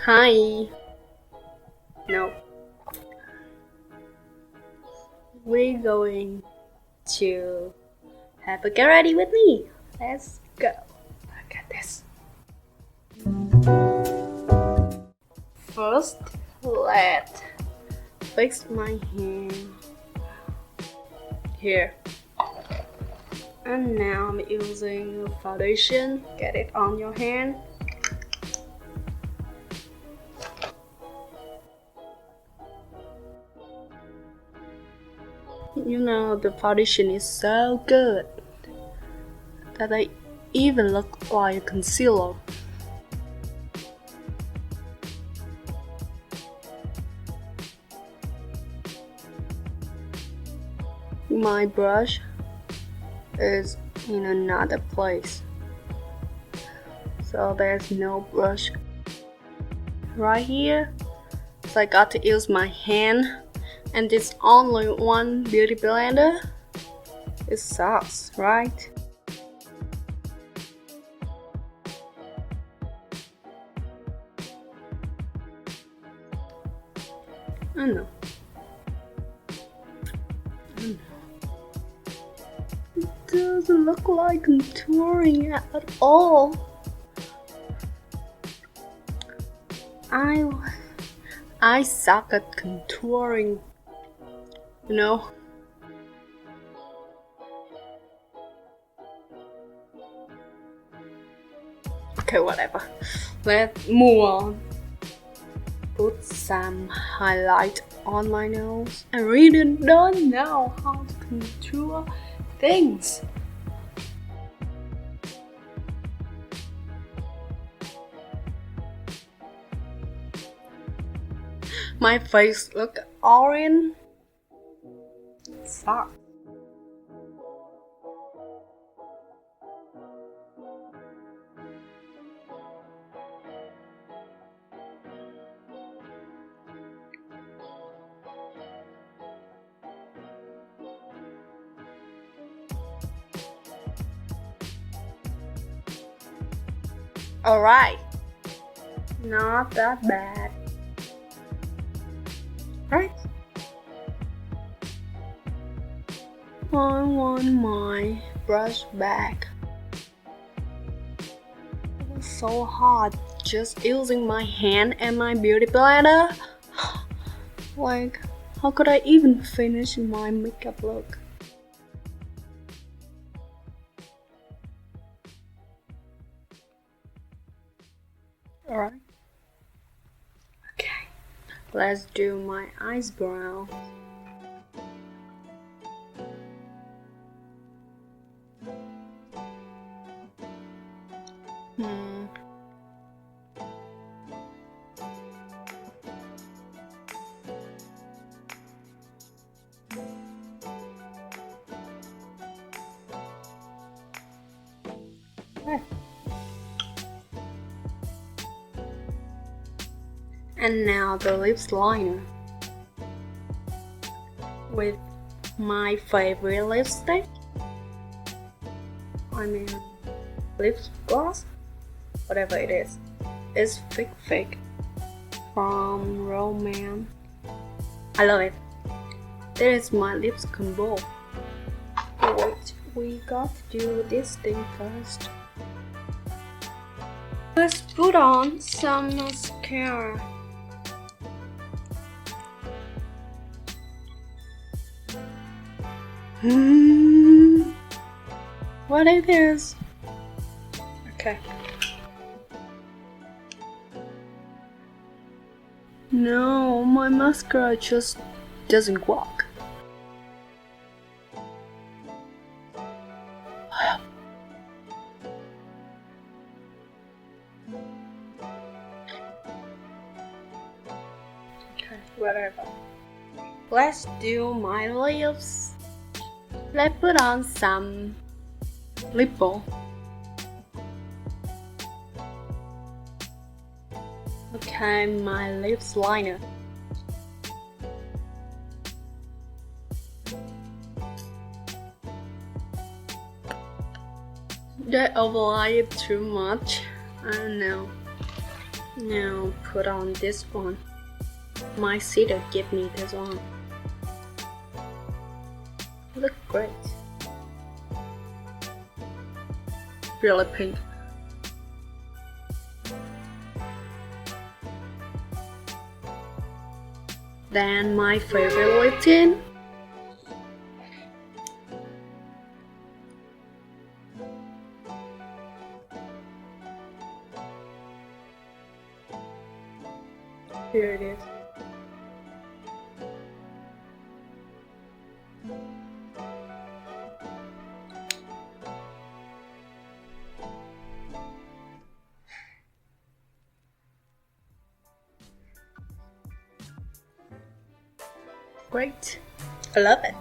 Hi. No. We're going to have a get ready with me. Let's go. Look at this. First, let's fix my hand here. And now I'm using a foundation. Get it on your hand. You know, the foundation is so good that I even look like a concealer. My brush is in another place, so there's no brush right here, so I got to use my hand, and it's only one beauty blender. It sucks, right? I know. It doesn't look like contouring at all. I suck at contouring, you know. Okay, whatever. Let's move on. Put some highlight on my nose. I really don't know how to contour things. My face look orange. Sucks. Alright, not that bad, right? I want my brush back. It was so hard just using my hand and my beauty blender. Like, how could I even finish my makeup look? Alright. Okay. Let's do my eyebrow. Okay. And now the lips liner with my favorite lipstick. I mean, lip gloss, whatever it is. It's Fake from Romance. I love it. There is my lips combo. Wait, we got to do this thing first. Let's put on some mascara. What it is? Okay. No, my mascara just doesn't work. Okay, whatever. Let's do my lips. Let's put on some lip balm. Okay, my lips liner. Did I overlay it too much? I don't know. Now put on this one. My sister gave me this one. Look great. Really pink. Then my favorite lip tint. Here it is. Great. I love it.